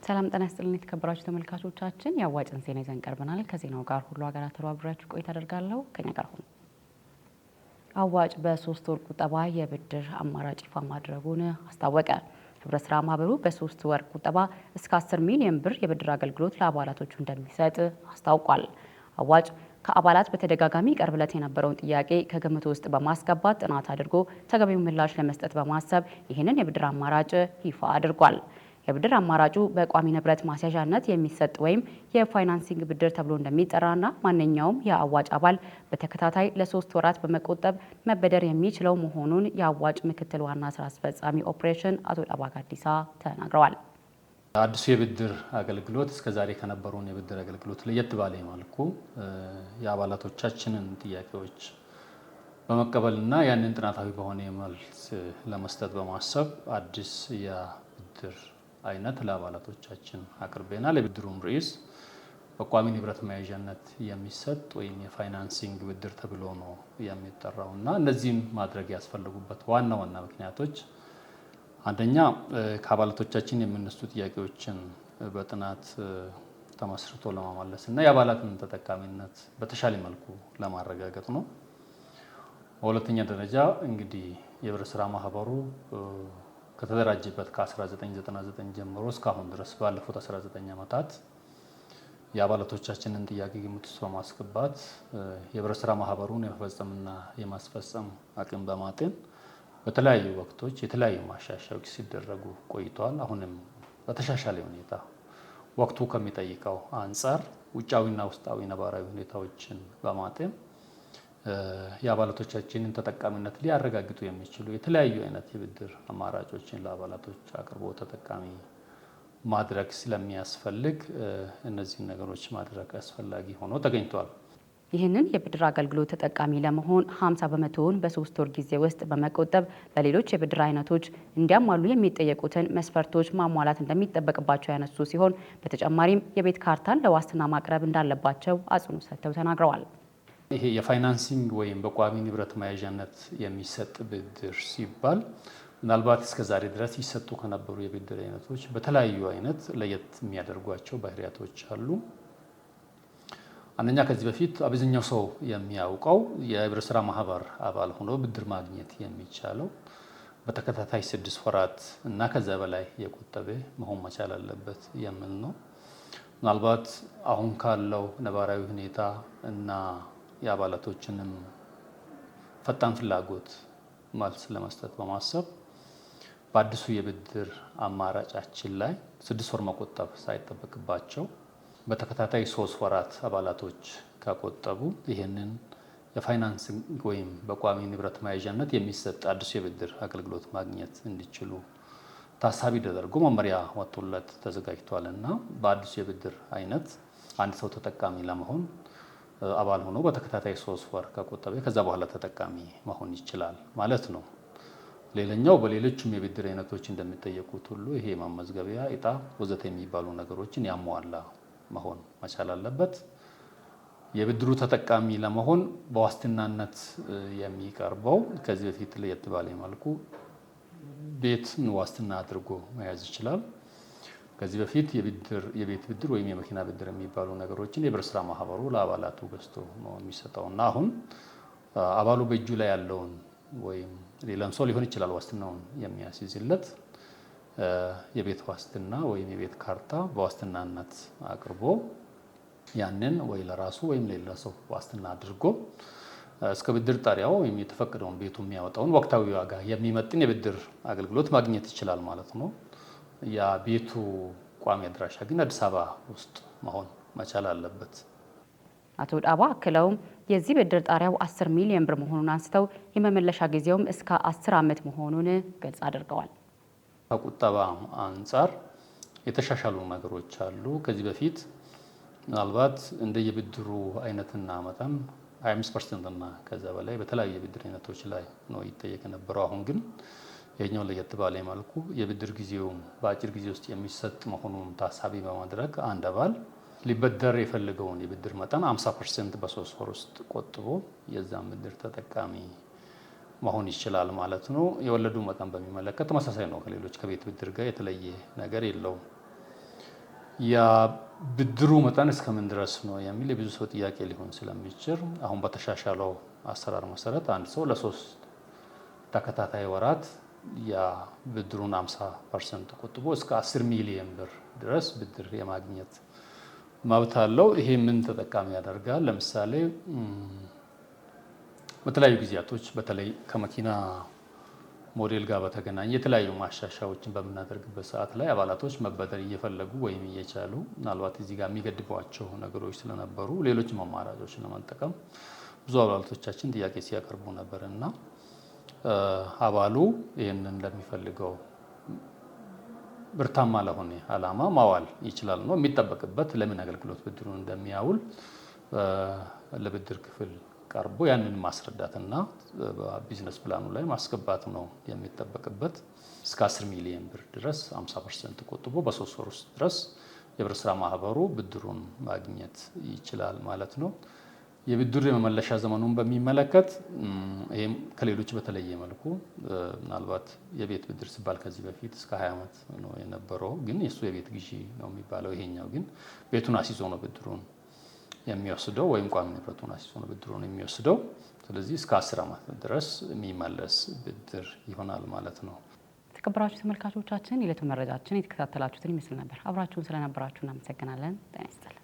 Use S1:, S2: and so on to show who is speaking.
S1: ሰላም ጤና ይስጥልን የተከበራችሁ ተመልካቾቻችን ያዋጭን ዜና ይዘን ቀርበናል። ከዜናው ጋር ሁሉ ሀገራት ተባብራችሁ ቆይታ አደርጋለሁ። ከኛ ጋር ሁኑ። አዋጭ በ3 ወር ቁጠባ የብድር አማራጭ ይፋ ማድረጉን አስታወቀ። ህብረት ስራ ማህበሩ በ3 ወር ቁጠባ እስከ 10 ሚሊዮን ብር የብድር አገልግሎት ለአባላቶቹ እንደሚሰጥ አስታውቋል። አዋጭ ከአባላት በተደጋጋሚ ቀርብለት የነበረውን ጥያቄ ከግምት ውስጥ በማስገባት ጥናት አድርጎ ተገቢው ምላሽ ለመስጠት በማሰብ ይህንን የብድር አማራጭ ይፋ አድርጓል። የብድር አማራጩ በቋሚ ንብረት ማስያዣነት የሚሰጥ ወይም የፋይናንሲንግ ብድር ተብሎ እንደሚጠራና ማንኛውም የአዋጭ አባል በተከታታይ ለ3 ወራት በመቆጠብ መበደር የሚችለው መሆኑን የአዋጭ ምክትል ዋና ስራ አስፈጻሚ ኦፕሬሽን አቶ ዳባ ጋዲሳ ተናግረዋል።
S2: አዲሱ የብድር አገልግሎት እስከዛሬ ከነበሩን የብድር አገልግሎት ለየት ባለ መልኩ የአባላቶቻችንን ጥያቄዎች በመቀበልና ያንን ጥናታዊ በሆነ መልስ ለመስጠት በማሰብ አዲስ የብድር አይነት ለአባላቶቻችን አቅርበናል። የብድሩም ርዕስ በቋሚ ንብረት መያዣነት የሚሰጥ ወይም የፋይናንሲንግ ብድር ተብሎ ነው የሚጠራው እና እነዚህም ማድረግ ያስፈልጉበት ዋና ምክንያቶች አንደኛ ከአባላቶቻችን የሚነሱ ጥያቄዎችን በጥናት ተመስርቶ ለማመለስ እና የአባላትን ተጠቃሚነት በተሻለ መልኩ ለማረጋገጥ ነው። በሁለተኛ ደረጃ እንግዲህ የህብረት ስራ ማህበሩ ከተደራጀበት ከ1999 ጀምሮ እስካሁን ድረስ ባለፉት 19 ዓመታት የአባላቶቻችንን ጥያቄ ግምት ውስጥ በማስገባት የህብረት ስራ ማህበሩን የመፈጸምና የማስፈጸም አቅም በማጤን በተለያዩ ወቅቶች የተለያዩ ማሻሻያዎች ሲደረጉ ቆይተዋል። አሁንም በተሻሻለ ሁኔታ ወቅቱ ከሚጠይቀው አንጻር ውጫዊና ውስጣዊ ነባራዊ ሁኔታዎችን በማጤን የአባላቶቻችንን ተጠቃሚነት ሊያረጋግጡ የሚችሉ የተለያዩ አይነት የብድር አማራጮችን ለአባላቶች አቅርቦ ተጠቃሚ ማድረግ ስለሚያስፈልግ እነዚህን ነገሮች ማድረግ አስፈላጊ ሆኖ ተገኝቷል።
S1: ይህንን የብድር አገልግሎት ተጠቃሚ ለመሆን 50 በመቶውን በ3 ወር ጊዜ ውስጥ በመቆጠብ ለሌሎች የብድር አይነቶች እንዲያሟሉ የሚጠየቁትን መስፈርቶች ማሟላት እንደሚጠበቅባቸው ያነሱ ሲሆን በተጨማሪም የቤት ካርታን ለዋስትና ማቅረብ እንዳለባቸው አጽንኦት ሰጥተው ተናግረዋል።
S2: ይሄ የፋይናንሲንግ ወይም በቋሚ ንብረት መያዣነት የሚሰጥ ብድር ሲባል ምናልባት እስከዛሬ ድረስ ይሰጡ ከነበሩ የብድር አይነቶች በተለያዩ አይነት ለየት የሚያደርጓቸው ባህሪያቶች አሉ። አንደኛ ከዚህ በፊት አብዛኛው ሰው የሚያውቀው የህብረት ስራ ማህበር አባል ሆኖ ብድር ማግኘት የሚቻለው በተከታታይ 6 ወራት እና ከዛ በላይ የቆጠበ መሆን መቻል አለበት የሚል ነው። ምናልባት አሁን ካለው ነባራዊ ሁኔታ እና የአባላቶችንም ፈጣን ፍላጎት መልስ ለመስጠት በማሰብ በአዲሱ የብድር አማራጫችን ላይ 6 ወር መቆጠብ ሳይጠበቅባቸው በተከታታይ 3 ወራት አባላቶች ከቆጠቡ ይህንን የፋይናንሲንግ ወይም በቋሚ ንብረት መያዣነት የሚሰጥ አዲሱ የብድር አገልግሎት ማግኘት እንዲችሉ ታሳቢ ተደርጎ መመሪያ ወጥቶለት ተዘጋጅቷል እና በአዲሱ የብድር አይነት አንድ ሰው ተጠቃሚ ለመሆን አባል ሆኖ በተከታታይ 3 ወር ከቆጠበ ከዛ በኋላ ተጠቃሚ መሆን ይችላል ማለት ነው። ሌላኛው በሌሎችም የብድር አይነቶች እንደሚጠየቁት ሁሉ ይሄ ማመዝገቢያ እጣ ወዘተ የሚባሉ ነገሮችን ያሟላ መሆን መቻል አለበት። የብድሩ ተጠቃሚ ለመሆን በዋስትናነት የሚቀርበው ከዚህ በፊት ለየት ባለ መልኩ ቤትን ዋስትና አድርጎ መያዝ ይችላል። ከዚህ በፊት የቤት ብድር ወይም የመኪና ብድር የሚባሉ ነገሮችን የህብረት ስራ ማህበሩ ለአባላቱ ገዝቶ ነው የሚሰጠውና አሁን አባሉ በእጁ ላይ ያለውን ወይም ሌላም ሰው ሊሆን ይችላል ዋስትናውን የሚያስይዝለት የቤት ዋስትና ወይም የቤት ካርታ በዋስትናነት አቅርቦ ያንን ወይ ለራሱ ወይም ለሌላ ሰው ዋስትና አድርጎ እስከ ብድር ጣሪያው ወይም የተፈቀደውን ቤቱ የሚያወጣውን ወቅታዊ ዋጋ የሚመጥን የብድር አገልግሎት ማግኘት ይችላል ማለት ነው። ያ ቤቱ ቋሚ አድራሻ ግን አዲስ አበባ ውስጥ መሆን መቻል አለበት።
S1: አቶ ዳባ አክለውም የዚህ ብድር ጣሪያው 10 ሚሊዮን ብር መሆኑን አንስተው የመመለሻ ጊዜውም እስከ 10 ዓመት መሆኑን ግልጽ አድርገዋል።
S2: ከቁጠባ አንጻር የተሻሻሉ ነገሮች አሉ። ከዚህ በፊት ምናልባት እንደ የብድሩ አይነትና መጠን 25% እና ከዛ በላይ በተለያዩ የብድር አይነቶች ላይ ነው ይጠየቅ የነበረው። አሁን ግን ይህኛው ለየት ባለ መልኩ የብድር ጊዜውም በአጭር ጊዜ ውስጥ የሚሰጥ መሆኑን ታሳቢ በማድረግ አንድ አባል ሊበደር የፈለገውን የብድር መጠን 50% በ3 ወር ውስጥ ቆጥቦ የዛን ብድር ተጠቃሚ መሆን ይችላል ማለት ነው። የወለዱ መጠን በሚመለከት ተመሳሳይ ነው። ከሌሎች ከቤት ብድር ጋር የተለየ ነገር የለውም። ያ ብድሩ መጠን እስከምን ድረስ ነው የሚል የብዙ ሰው ጥያቄ ሊሆን ስለሚችል አሁን በተሻሻለው አሰራር መሰረት አንድ ሰው ለ3 ተከታታይ ወራት ያ ብድሩን 50% ቆጥቦ እስከ 10 ሚሊዮን ብር ድረስ ብድር የማግኘት መብት አለው። ይሄ ምን ተጠቃሚ ያደርጋል? ለምሳሌ በተለያዩ ጊዜያቶች በተለይ ከመኪና ሞዴል ጋር በተገናኘ የተለያዩ ማሻሻያዎችን በምናደርግበት ሰዓት ላይ አባላቶች መበደር እየፈለጉ ወይም እየቻሉ ምናልባት እዚህ ጋር የሚገድቧቸው ነገሮች ስለነበሩ ሌሎችም አማራጮችን ለመጠቀም ብዙ አባላቶቻችን ጥያቄ ሲያቀርቡ ነበር እና አባሉ ይህንን ለሚፈልገው ብርታማ ለሆነ ዓላማ ማዋል ይችላል ነው የሚጠበቅበት። ለምን አገልግሎት ብድሩን እንደሚያውል ለብድር ክፍል ቀርቦ ያንን ማስረዳትና በቢዝነስ ፕላኑ ላይ ማስገባት ነው የሚጠበቅበት። እስከ 10 ሚሊዮን ብር ድረስ 50% ቆጥቦ በ3 ወር ውስጥ ድረስ የህብረት ስራ ማህበሩ ብድሩን ማግኘት ይችላል ማለት ነው። የብድር የመመለሻ ዘመኑን በሚመለከት ይሄም ከሌሎች በተለየ መልኩ ምናልባት የቤት ብድር ሲባል ከዚህ በፊት እስከ 20 ዓመት ነው የነበረው፣ ግን የሱ የቤት ግዢ ነው የሚባለው። ይሄኛው ግን ቤቱን አስይዞ ነው ብድሩን የሚወስደው ወይም ቋሚ ንብረቱን አስይዞ ነው ብድሩን የሚወስደው። ስለዚህ እስከ 10 ዓመት ድረስ የሚመለስ ብድር ይሆናል ማለት ነው።
S1: የተከበራችሁ ተመልካቾቻችን የዕለቱ መረጃችን የተከታተላችሁትን ይመስል ነበር። አብራችሁን ስለነበራችሁ እናመሰግናለን። ጤና ይስጥልን።